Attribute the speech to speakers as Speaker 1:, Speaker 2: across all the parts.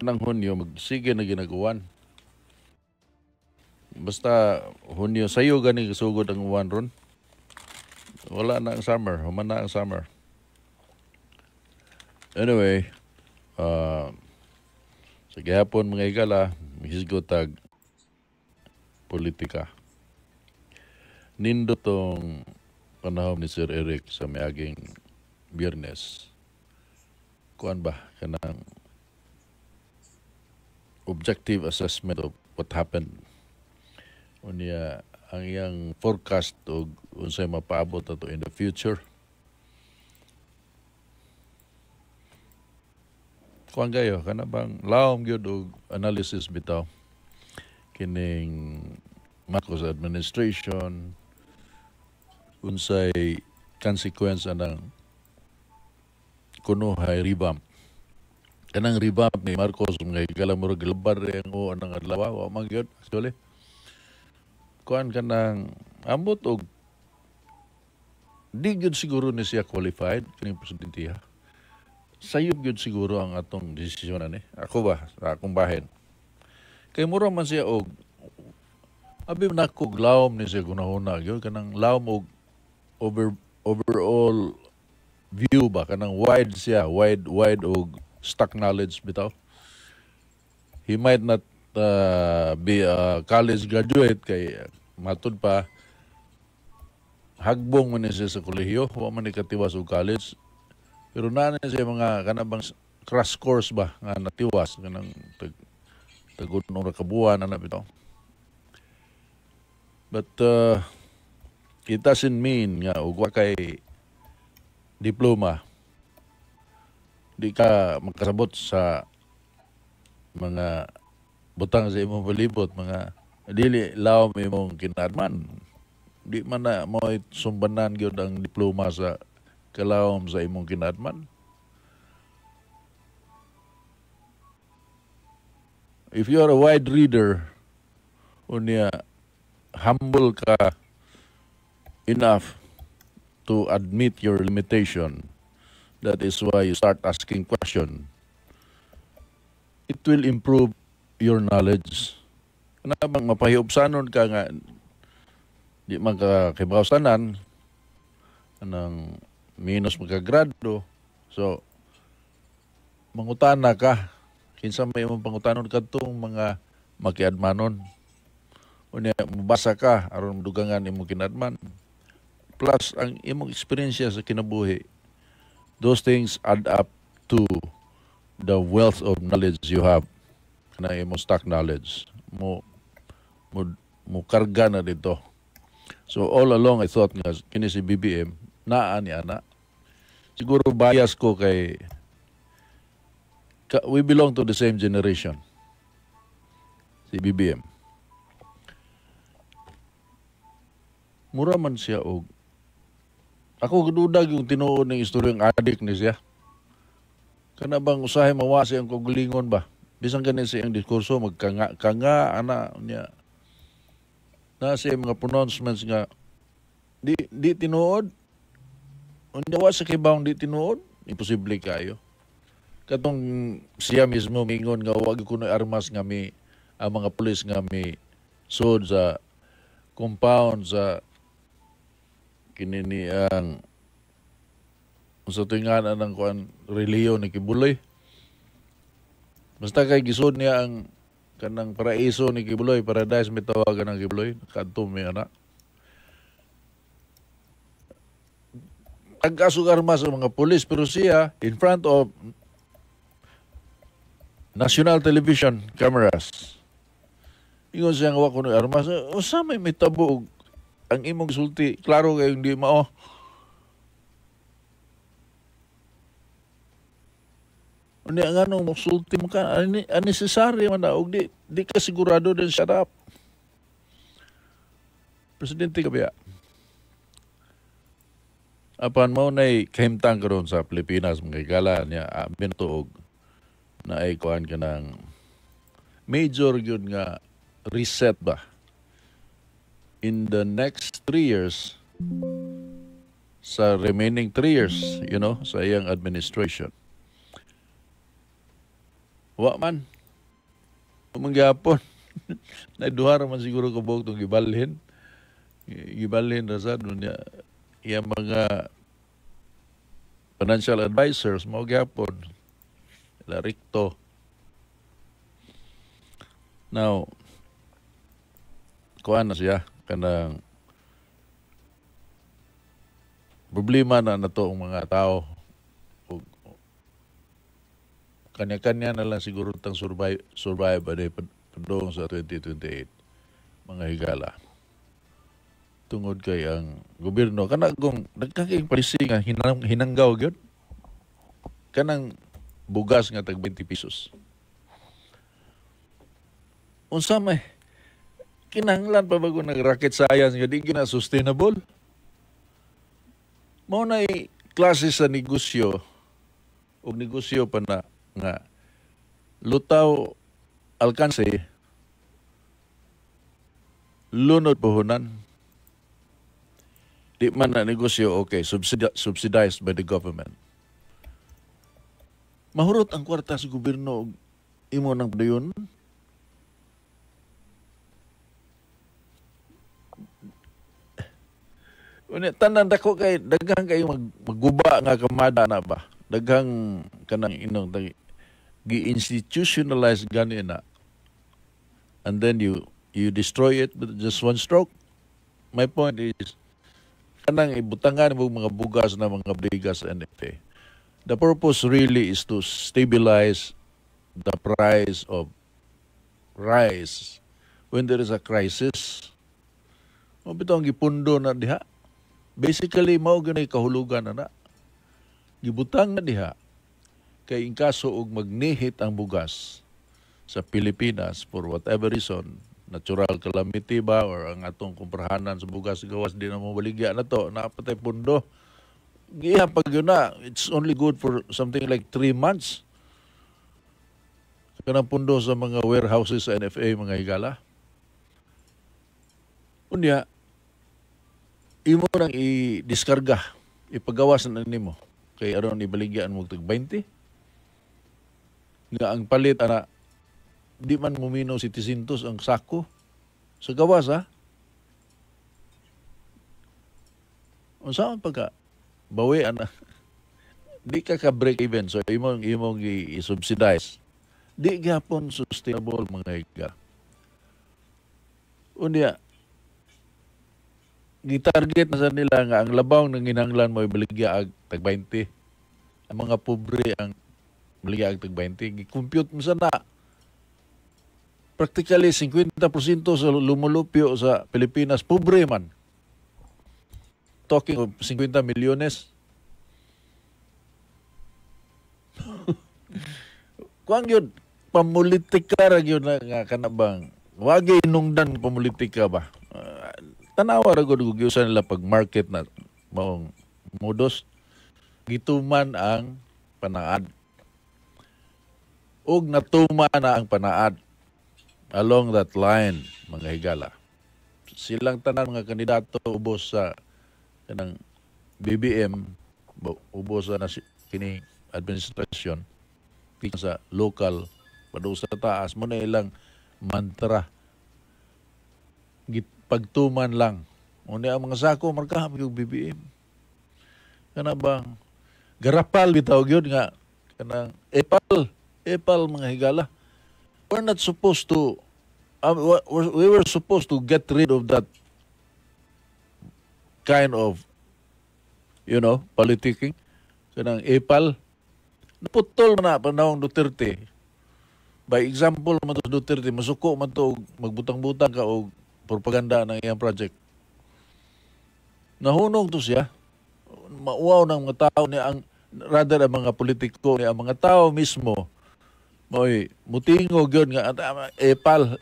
Speaker 1: ng Hunyo, magsige na ginagawan. Basta Hunyo, sayo gani kasugod ang uwan ron. Wala na ang summer, human na ang summer. Anyway, sa gihapon mga igala, hisgot tag politika. Nindo tong panahon ni Sir Eric sa miaging Biyernes. Kuan ba kanang objective assessment of what happened. Unya ang iyang forecast o unsay mapaabot ato in the future. Kuan gayo kana bang lawom gyud og analysis bitaw kining Marcos administration, unsay consequence ng kunuhay revamp. Kanang revamp ni Marcos nga galamuro gilbar ang o anang adlaw wa man gyud actually. Kuan kanang ambot og di gyud siguro ni siya qualified kining presidente ha. Sayop gyud siguro ang atong desisyon ani. Ako ba sa akong bahin. Kay mura man siya og abi nakog lawom ni siya gunahuna gyud kanang lawom og overall view ba kanang wide siya, wide og stock knowledge bitaw. He might not be a college graduate kay matud pa hagbong man siya sa kolehiyo, wa man ni katiwas og college. Pero na siya mga kanabang crash course ba nga natiwas kanang tagunong ra kabuan ana bitaw. But it doesn't mean nga ug wa kay diploma di ka makasabot sa mga butang sa imong palibot, mga dili lawom imong kinadman. Di man na mo sumbanan gyud ang diploma sa kalawom sa imong kinadman. If you are a wide reader, unya humble ka enough to admit your limitation, that is why you start asking question. It will improve your knowledge. Kana bang mapahiubsanon ka nga di magkakibawsanan anang minus magkagrado. So mangutana ka kinsa may imong pangutanon kadtong mga makiadmanon. Unya mabasa ka aron dugangan imong kinadman. Plus ang imong experience sa kinabuhi. Those things add up to the wealth of knowledge you have. Kana imong stock knowledge. Mo karga na dito. So all along I thought nga kini si BBM naa ni ana. Siguro bias ko kay we belong to the same generation. Si BBM. Mura man siya og ako gadudag yung tinuod ng istoryang adik ni siya. Kana bang usahay mawasi ang kagalingon ba? Bisan ganin sa iyang diskurso magkanga ana niya. Na siya mga pronouncements nga di tinuod. Unya wa sa kibawang di tinuod, imposible kayo. Katong siya mismo mingon nga wag kuno armas nga ang mga pulis nga sud sa compound sa kinini ang sa tinganan ng kuan reliyon ni Kibuloy. Basta kay gisod niya ang kanang paraiso ni Kibuloy, paradise may tawagan ng Kibuloy, kadto may ana. Nag-asog armas ang mga pulis pero siya in front of national television cameras. Ingon siya nga wa kuno armas. Usa may tabo ang imong sulti. Klaro kay hindi mao. Unya nga nung sulti mo ka unnecessary man na og di ka sigurado din shut up. Presidente ka biya. Apan mao nay kahimtang karon sa Pilipinas mga igala niya bintuog na ay kuan kanang major gyud nga reset ba in the next 3 years sa remaining 3 years, sa iyang administration. Wa man. Mangyapon. Naiduhar man siguro kabog itong gibalhin. Gibalhin na sa niya. Yung mga financial advisors, mga gyapon. Larikto. Now, kuha na siya. Kanang problema na nato ang mga tao. Kanya-kanya na lang siguro tang survive padong sa 2028 mga higala. Tungod kay ang gobyerno kana kung nagkakaing policy nga hinanggaw gyud kanang bugas nga tag 20 pesos. Unsa may kinahanglan pa bago nag-rocket science nga di gina sustainable? Mao na klase sa negosyo o negosyo pa na nga lutaw alkanse lunod puhunan di man na negosyo okay subsidized by the government. Mahurot ang kwarta sa gobyerno imo nang dayon. Tanan dako kay daghang kay magguba nga kamada na ba? Daghang kanang inong gi-institutionalize gani na. And then you destroy it with just one stroke. My point is kanang ibutangan mo mga bugas na mga bigas sa NFA. The purpose really is to stabilize the price of rice when there is a crisis. O bitong gipundo na diha. Basically, mao ganay kahulugan na. Gibutang na diha kay in kaso og magnihit ang bugas sa Pilipinas for whatever reason, natural calamity ba or ang atong kumprahanan sa bugas gawas di na mo baligya na to, napatay pundo. Gihapag yun na, it's only good for something like 3 months. Kanang pundo sa mga warehouses sa NFA, mga higala. Unya, imo nang i-diskarga, ipagawas na nimo kay aron ibaligyan mo tag 20. Nga ang palit ana di man muminaw si 700 ang sako sa gawas ha. Unsa man pagka bawi ana di ka break even so imong i-subsidize. Di gyapon sustainable mga higa. Unya gitarget na sa nila nga ang labaw ng ginanglan mo ibaligya ag tag 20. Ang mga pobre ang baligya ag tag 20. Gi-compute mo sana. Practically 50% sa lumulupyo sa Pilipinas pobre man. Talking of 50 milyones. Kuang yun pamulitika ra gyud nga kanabang. Wagi inungdan pamulitika ba. Tanawa ra gud gyusan nila pag market na maong modus gituman ang panaad ug natuma na ang panaad along that line mga higala silang tanan mga kandidato ubos sa kanang BBM ubos na kini administrasyon sa local padung sa taas mo na ilang mantra pagtuman lang. Unya ang mga sako markahap yung BBM. Kana bang garapal bitaw gyud nga kanang epal mga higala. We're not supposed to we were supposed to get rid of that kind of politicking. Kanang epal naputol na panahon Duterte. By example man to Duterte masuko man to magbutang-butang ka og propaganda ng iyang project. Nahunong to siya. Mauwaw ng mga tao niya ang rather ang mga politiko niya, ang mga tao mismo mutingog yun nga epal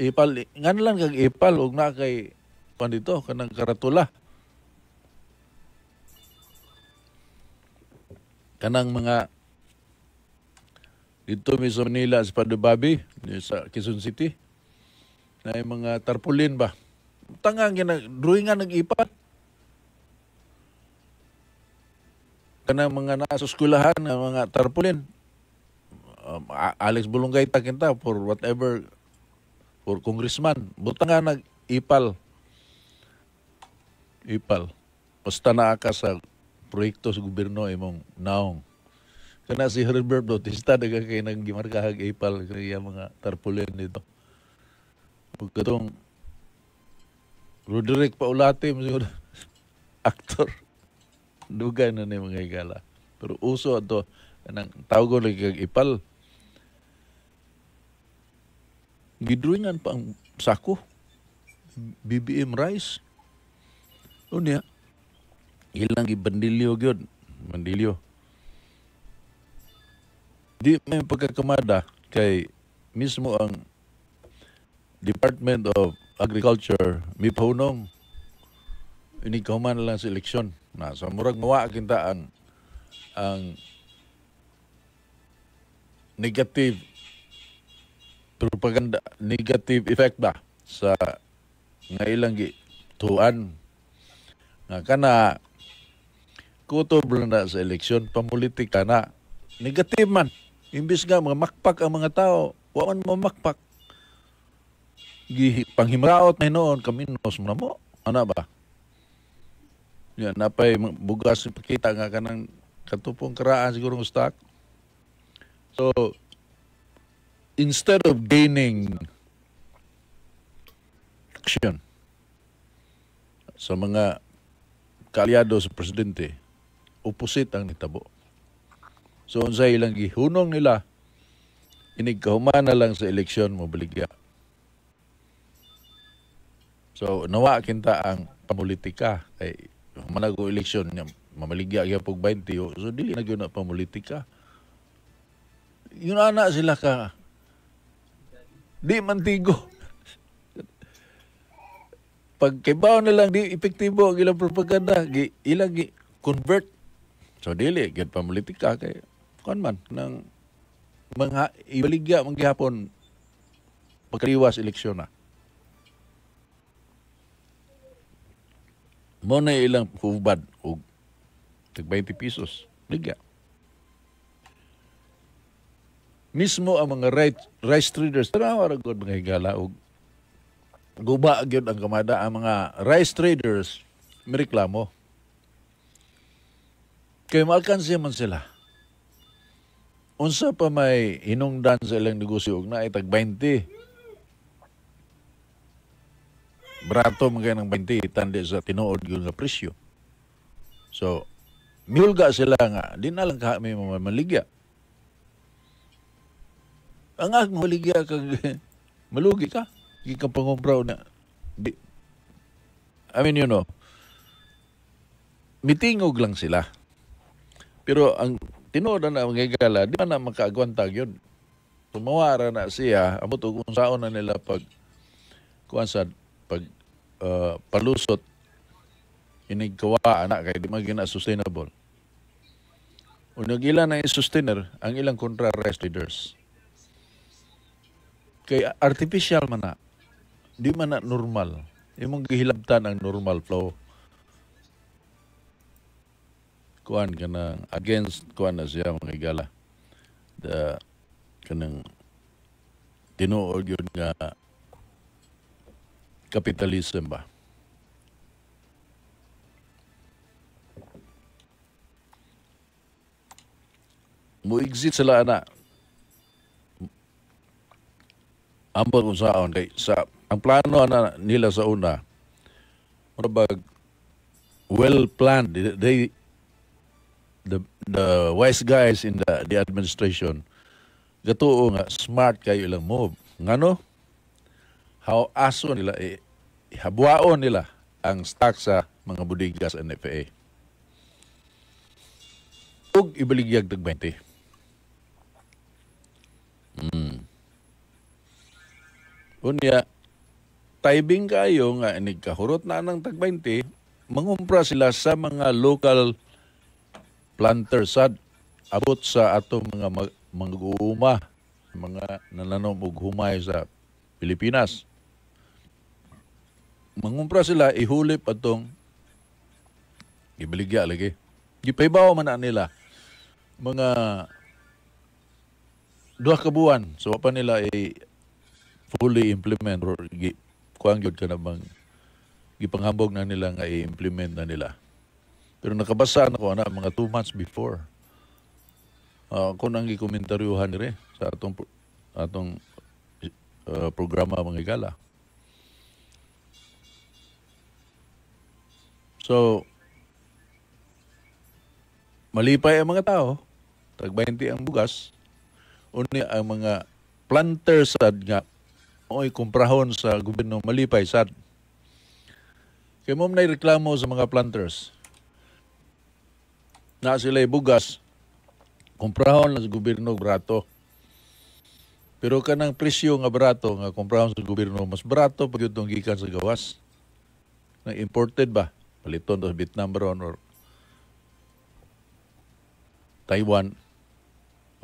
Speaker 1: ngan lang kag epal og na kay pandito kanang karatula. Kanang mga dito sa Manila sa Padubabi sa Quezon City na mga tarpaulin ba tangang drawingan nag-ipat. Kanang mga nasa eskwelahan ng mga tarpaulin. Alex Bulungay takinta for whatever, for congressman. Buta nga nag-ipal. Basta naa ka sa proyekto sa gobyerno imong naong. Kana si Herbert Bautista daga kay nang gimarkahag ipal kaya mga tarpaulin dito. Pagkatong Roderick Paulatim siguro aktor. Dugay na ni mga igala. Pero uso ato nang tawag lagi kag ipal. Gidruingan pa ang sako. BBM rice. Unya. Ilang gibandilyo gyud. Bandilyo. Di may pagkakamada kay mismo ang Department of Agriculture may paunong ini kauman lang sa eleksyon. Na sa murag mawa kinta ang negative propaganda, negative effect ba sa nga ilang tuan nga kana kutob na sa eleksyon pamulitika na negative man imbis nga makpak ang mga tao wa man mamakpak panghimraot na noon kaminos mo na mo ana ba yan napay bugas pakita nga kanang katupong karaan siguro ng stock. So instead of gaining action sa mga kaalyado sa presidente, opposite ang nitabo. So unsay ilang gihunong nila, inigkahuman na lang sa eleksyon mo baligya. So nawa kinta ang pamulitika kay manago eleksyon niya mamaligya gyapon 20 so dili na gyud na pamulitika. Yun ana sila ka di mantigo. Pag kibaw na lang di epektibo ang ilang propaganda, ilang convert. So dili gyud pamulitika kay kon man nang mga ibaligya man gihapon pagkaliwas eleksyon na. Mo na ilang hubad og tag 20 pesos. Ligya. Mismo ang mga rice traders, tanawa ra gud mga higala og guba gyud ang kamada ang mga rice traders mireklamo. Kay maalkansiya man sila. Unsa pa may hinungdan sa ilang negosyo og naay tag 20. Brato mga ng 20 tandi sa tinuod yun sa presyo. So, miulga sila nga, di na lang kami maligya. Ang maligya kag malugi ka. Di ka pangumpraw na. I mean, mitingog lang sila. Pero ang tinuod na mga gala, di man na makaagwantag yun. Tumawara na siya, amot kung saan na nila pag palusot inigkawa anak kay di magina sustainable. Unog ilan na sustainer ang ilang kontra rice traders. Kay artificial man na. Di man na normal. Imong gihilabtan ang normal flow. Kuan ka na against kuan na siya mga igala. Kanang tinuod yun nga capitalism ba? Mo-exit sila na. Ambag kung saan. Kay, ang plano na nila sa una, marabag, well-planned. The wise guys in the administration, gatuo nga, smart kayo ilang move. Ngano? How aso nila, habuaon nila ang stock sa mga bodega sa NFA. Ug ibaligyag tag 20. Unya, taibing kayo nga kahurot na ng tag 20, mangumpra sila sa mga local planters abot sa atong mga uuma, mga nananom og humay sa Pilipinas. Mangumpra sila, ihulip atong ibaligya lagi. Gipaybaw man na nila mga duha ka buwan so pa nila fully implement or kuang gyud ka na bang gipanghambog na nila nga i-implement na nila. Pero nakabasa na ko na mga 2 months before. Ako nang gikomentaryohan dire sa atong programa mga higala. So, malipay ang mga tao, tag 20 ang bugas, uni ang mga planters sad nga oy kumprahon sa gobyerno malipay sad. Kaya mo na reklamo sa mga planters. Na sila bugas, kumprahon lang sa gobyerno barato. Pero kanang presyo nga barato nga kumprahon sa gobyerno mas barato pag yung gikan sa gawas. Na imported ba? Paliton sa Vietnam ron or Taiwan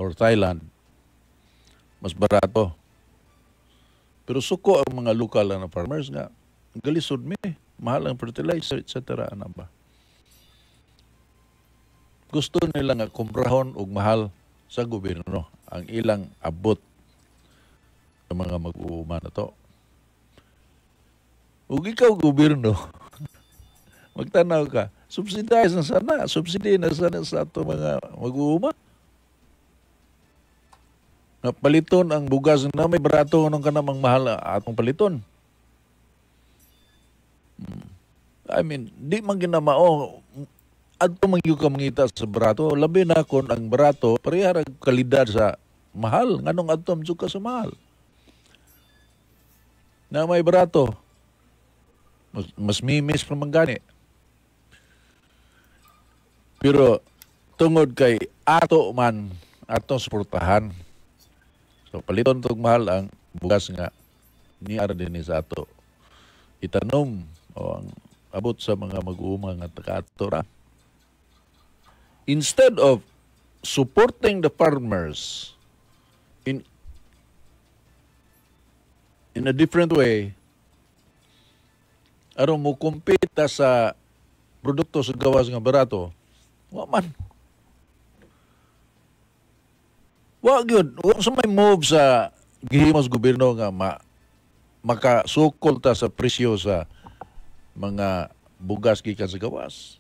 Speaker 1: or Thailand. Mas barato. Pero suko ang mga lokal na farmers nga galisod mi, mahal ang fertilizer, etc. Ano ba? Gusto nila nga kumprahon og mahal sa gobyerno ang ilang abot sa mga mag-uuma na to. Ug ikaw gobyerno, magtanaw ka, subsidize na sana, subsidy na sana sa ato mga mag-uuma. Na paliton ang bugas na may barato nung ka namang mahal atong paliton. I mean, di man ginamao adto man gyud ka mangita sa barato, labi na kon ang barato pareha ra kalidad sa mahal nganong adto man ka sa mahal. Na may barato mas mimis pa man gani. Pero tungod kay ato man atong suportahan. So paliton tog mahal ang bugas nga ni ara dinhi sa ato itanom o ang abot sa mga mag-uuma nga taga-ato ra. Instead of supporting the farmers in a different way, aron mo kumpita sa produkto sa gawas nga barato, wa man. Wa gyud, wa sa may move sa gihimos gobyerno nga makasukol ta sa presyo sa mga bugas gikan sa gawas.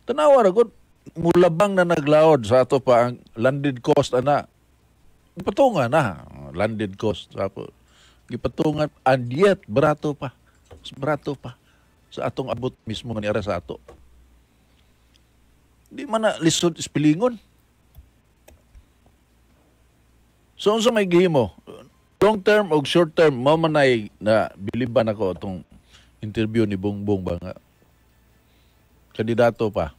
Speaker 1: Tanawa ra gud mulabang na naglaod sa ato pa ang landed cost ana. Gipatungan na landed cost sa gipatungan and yet barato pa. Barato pa sa atong abot mismo nga niara sa ato. Di man na lisod ispilingon. So unsa may gihimo? Long term o short term mo man na biliban ako itong interview ni Bongbong ba nga kandidato pa.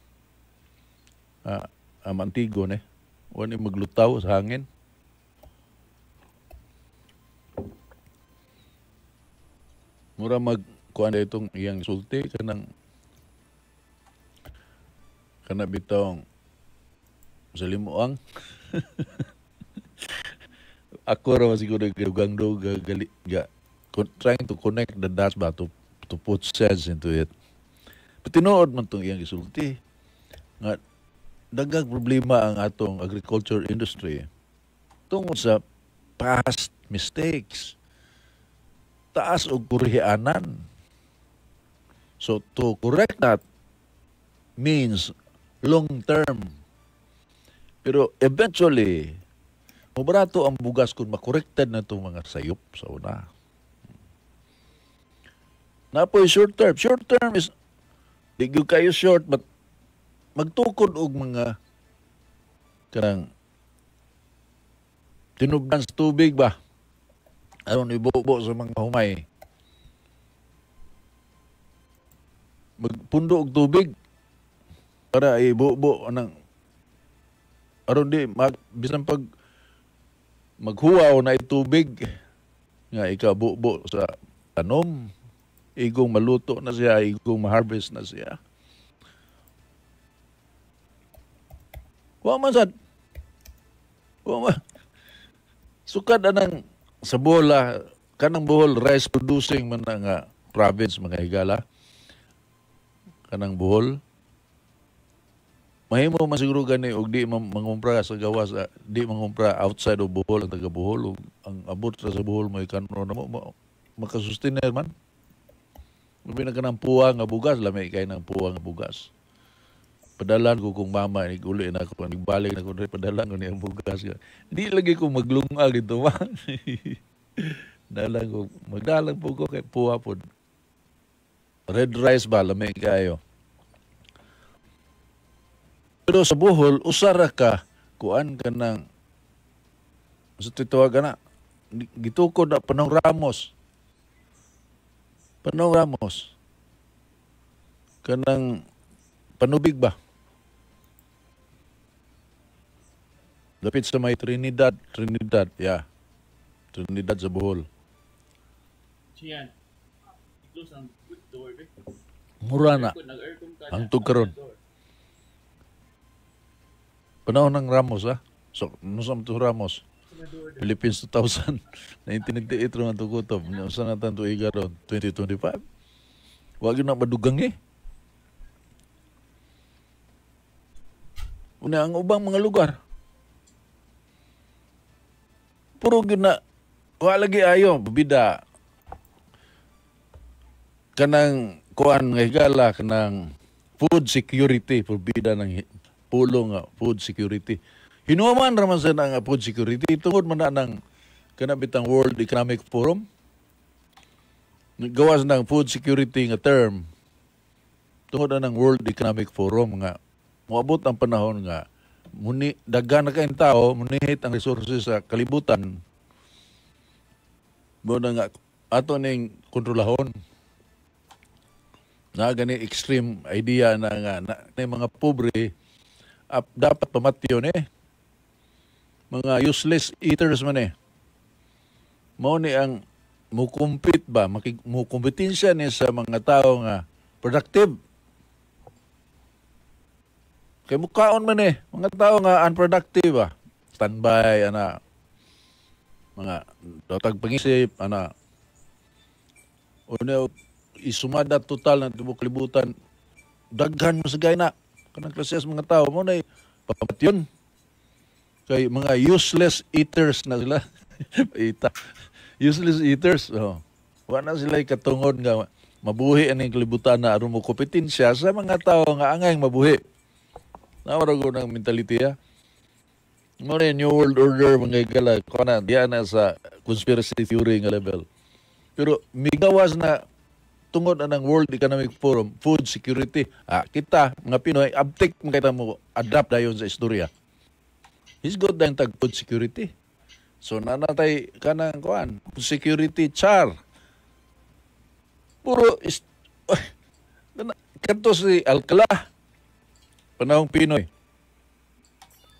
Speaker 1: Antigo ne. Wani maglutaw sa hangin. Mura magkuan itong iyang sulti kana bitong sa limuang. Ako raw siguro gagando trying to connect the dots ba to put sense into it. Pero tinuod man itong iyang isulti nga daghang problema ang atong agriculture industry tungod sa past mistakes. Taas og kurihanan. So to correct that means long term. Pero eventually, mabarato ang bugas kung makorekted na itong mga sayop sa una. Napoy short term. Short term is, di kayo short, but magtukod og mga kanang tinubdan sa tubig ba? Aron ibubo sa mga humay. Magpundo og tubig para ibubo ng aron di bisan pag maghuaw na itubig nga ikabubo sa tanom, igong maluto na siya, igong ma-harvest na siya. Wa man sad. Wa man. Sukad anang sa bola, kanang Bohol rice producing man na nga province mga higala. Kanang Bohol mahimo man siguro gani og di mangumpra sa gawas, di mangumpra outside of Bohol ang taga Bohol ug ang abot sa Bohol mo kanon na makasustain man. Labi na ka ng puwa nga bugas, lami kay ng puwa nga bugas. Padalan ko kung mama, uli na ako, nagbalik na ko, padalan ko niya bugas. Hindi lagi ko maglungal dito, ma. Magdalang po ko kay puwa po. Red rice ba, lami kayo. Pero sa Bohol, usara ka, kuan ka ng, sa titawagan na, gitukod na Panong Ramos. Panong Ramos. Kanang Panubig ba? Lapit sa may Trinidad, yeah. Trinidad sa Bohol.
Speaker 2: Siyan. I-close ang door, be.
Speaker 1: Mura na. Ang tugkaron. Panahon ng Ramos, ha? So, nusam to Ramos? Philippines 2000. 1998 rin ang tukutob. Saan natin ito igaron? 2025? Huwag yun na madugang eh. Una, ang ubang mga lugar. Puro yun na, wala lagi ayo, bibida. Kanang, kuan nga higala, kanang food security, bibida ng pulo nga, food security. Hinuman raman sa nga food security, tungod man na ng kanabitang World Economic Forum. Gawas ng food security nga term, tungod na ng World Economic Forum nga, moabot ang panahon nga, daghan na kayong tao, munihit ang resources sa kalibutan, mo na nga, ato ning kontrolahon. Na gani extreme idea na nga, na mga pobre, dapat pamatyon eh. Mga useless eaters man eh. Mao ni ang mukumpit ba, mukumpetensya ni sa mga tao nga productive. Kay mukaon man eh, mga tao nga unproductive ba. Standby, ana. Mga dotag pangisip, ana. Una, isumada total ng tibok kalibutan, daghan mo sa gayna. Kanang klases mga tao, mo na pamatyon. Kay mga useless eaters na sila. Useless eaters. Oh. Wala sila katungod nga mabuhi aning kalibutan na aron mo kompetensya sa mga tao nga angay mabuhi. Nawara ko ng mentality ha. Muna New World Order mga igala. Kuna, diyan na sa conspiracy theory nga level. Pero migawas na tungod na ng World Economic Forum, food security. Kita, mga Pinoy, abtik makita mo, adapt dayon sa istorya. He's good na yung tag food security. So, nanatay ka ng kuhan, security char. Puro, kanto si Alcala, panahong Pinoy.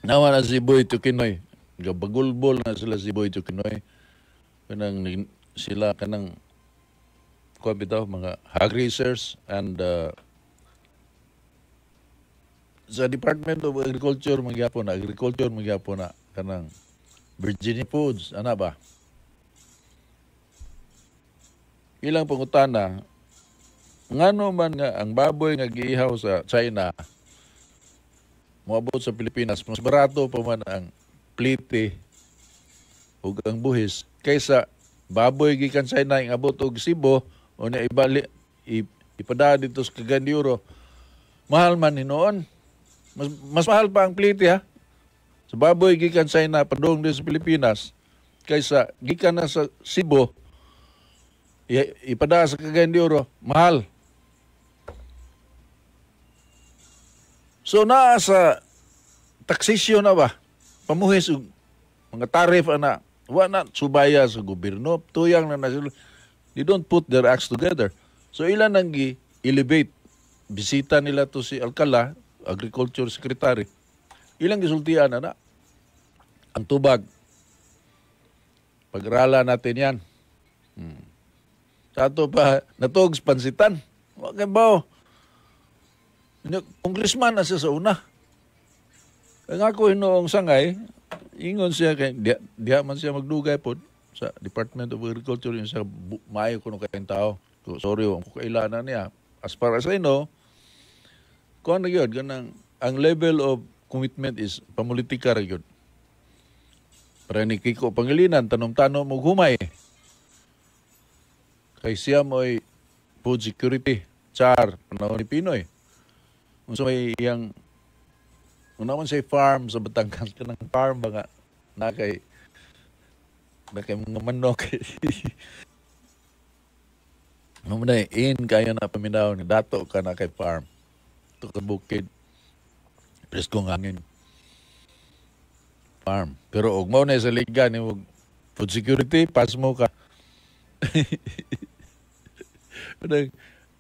Speaker 1: Nawa na si Boy Tukinoy. Gabagulbol na sila si Boy Tukinoy. Sila kanang kuha bitaw, mga hog raisers and sa Department of Agriculture magyapon na kanang Virginia Foods, ana ba? Ilang pangutana, ngano man nga ang baboy nga giihaw sa China moabot sa Pilipinas, mas barato pa man ang plite ug ang buhis kaysa baboy gikan China ang abot og Cebu o na ibali ipada dito sa Cagayan de Oro. Mahal man hinoon. Mas mahal pa ang plite ha. Sa baboy gikan China padung dito sa Pilipinas kaysa gikan na sa Cebu ipada sa Cagayan de Oro, mahal. So naa sa taxation na ba? Pamuhis og mga tarif ana. Wa na subaya sa gobyerno. Tuyang na sila. They don't put their acts together. So ilan nang elevate bisita nila to si Alcala, Agriculture Secretary. Ilang gisultian na ang tubag. Pag-aralan natin yan. Sa ato pa, natog pansitan. Wag kay bao. Congressman na siya sa una. Ang ako hinoong sangay, ingon siya kay diha man siya magdugay pod sa Department of Agriculture yung siya maayo kuno kayong tao. So, sorry, ang kailangan niya. As far as I know, kung ano yun, ganang ang level of commitment is pamulitika ra gyud. Para ni Kiko Pangilinan tanom-tanom mo humay. Kay siya mo'y food security char panahon ni Pinoy. Unsa may iyang naman say farm sa Batangas kanang farm ba nga na kay mga manok. Mamunay, in kaya na paminaw ni dato ka na kay farm. Ito ka bukid. Presko ng hangin. Farm. Pero og mo na sa liga ni food security, pas mo ka.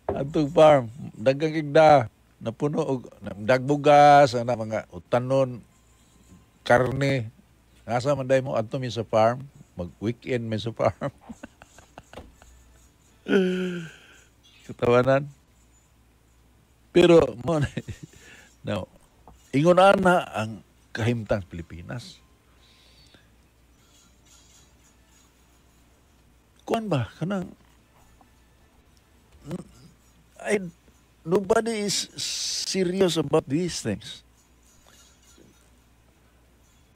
Speaker 1: Atong farm, dagang kigda, napuno og dagbugas, ana mga utanon, karne. Asa man day mo adto mi sa farm, mag-weekend mi sa farm. Katawanan. Pero mo now, ingon ana ang kahimtang Pilipinas. Kuan ba kanang nobody is serious about these things.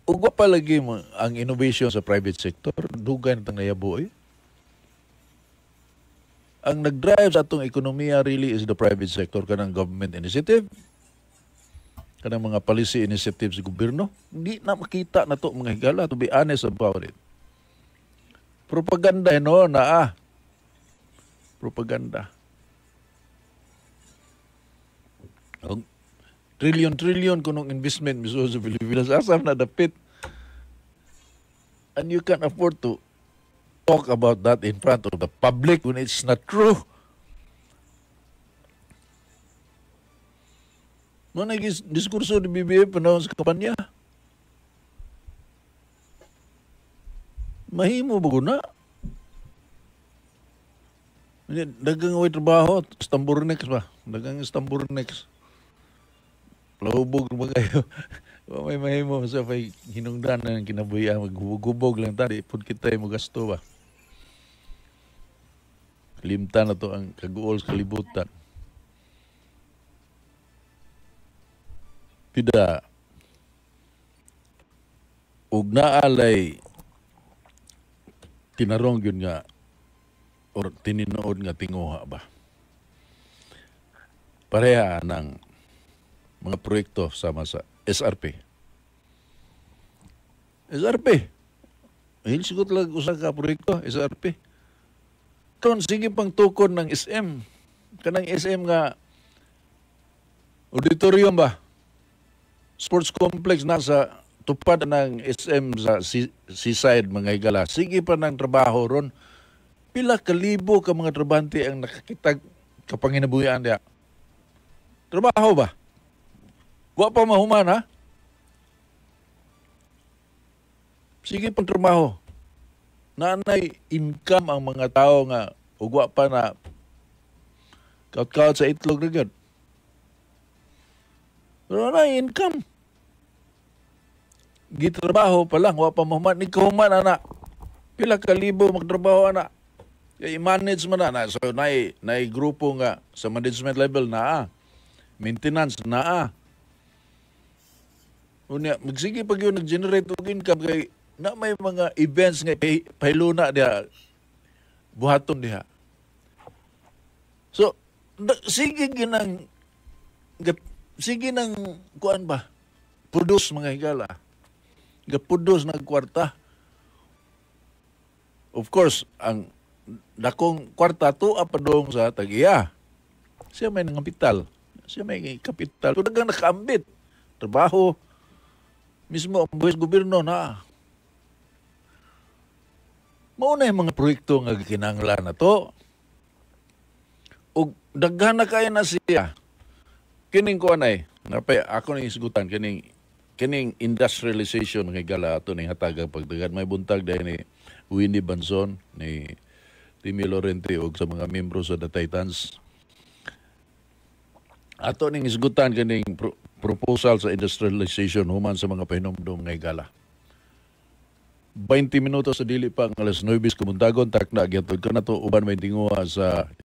Speaker 1: Ugwa pa lagi mo ang innovation sa private sector, dugan tang nayabo eh. Ang nag-drive sa atong ekonomiya really is the private sector, kanang government initiative, kanang mga policy initiatives sa gobyerno. Hindi na makita na to mga higala, to be honest about it. Propaganda propaganda. Ang trillion kunong investment miso sa Pilipinas, asam na dapit. And you can't afford to talk about that in front of the public when it's not true. Ano diskurso ni BBM panahon sa kampanya? Mahimo ba guna? Dagang away trabaho, Stamburnex ba? Dagang Stamburnex. Lahubog ba kayo? May mahimo sa fay hinungdan ng kinabuhi, maghubog lang tadi, pud kita mo gasto ba? Limta na to ang kaguol sa kalibutan. Pida, ug naalay tinarong yun nga or tininood nga tinguha ba. Pareha ng mga proyekto sama sa SRP. SRP. Hilsigot lang usa ka proyekto, SRP. Ton, sige pang tukod ng SM. Kanang SM nga auditorium ba? Sports complex na sa tupad ng SM sa seaside mga higala. Sige pa ng trabaho ron. Pila kalibo ka mga trabante ang nakakitag kapanginabuhian diya. Trabaho ba? Wa pa mahuman ha? Sige pang trabaho. Nanay income ang mga tao nga ugwa pa na kaut-kaut sa itlog na gud. Pero na income. Gitrabaho pa lang, wa pa mahuman. Ikaw man, anak. Pila kalibo magtrabaho, anak. I-manage man na. So, na grupo nga sa management level na maintenance na Unya, magsige pag yun nag-generate og income kay na may mga events nga pailuna diha buhaton diha. So, sige nang kuan ba? Produce mga higala. Gapudos ng kwarta. Of course, ang dakong kwarta to apadong sa tagiya. Siya may kapital. Siya may kapital. So, dagang nakaambit. Trabaho. Mismo ang buwis gobyerno na. Mauna yung mga proyekto nga kinanglan na to. O daghan na kayo na siya. Kining ko anay. Napay ako nang isgutan. Kining industrialization ng higala ato ng hatagang pagdagan. May buntag dahil ni Winnie Banson, ni Timmy Lorente o sa mga membro sa The Titans. Ato ning isgutan kining proposal sa industrialization human sa mga pahinomdom ng higala. 20 minutos sa dili pa ang alas 9 kumuntagon, takna, gyatod ka na to, uban may tinguha sa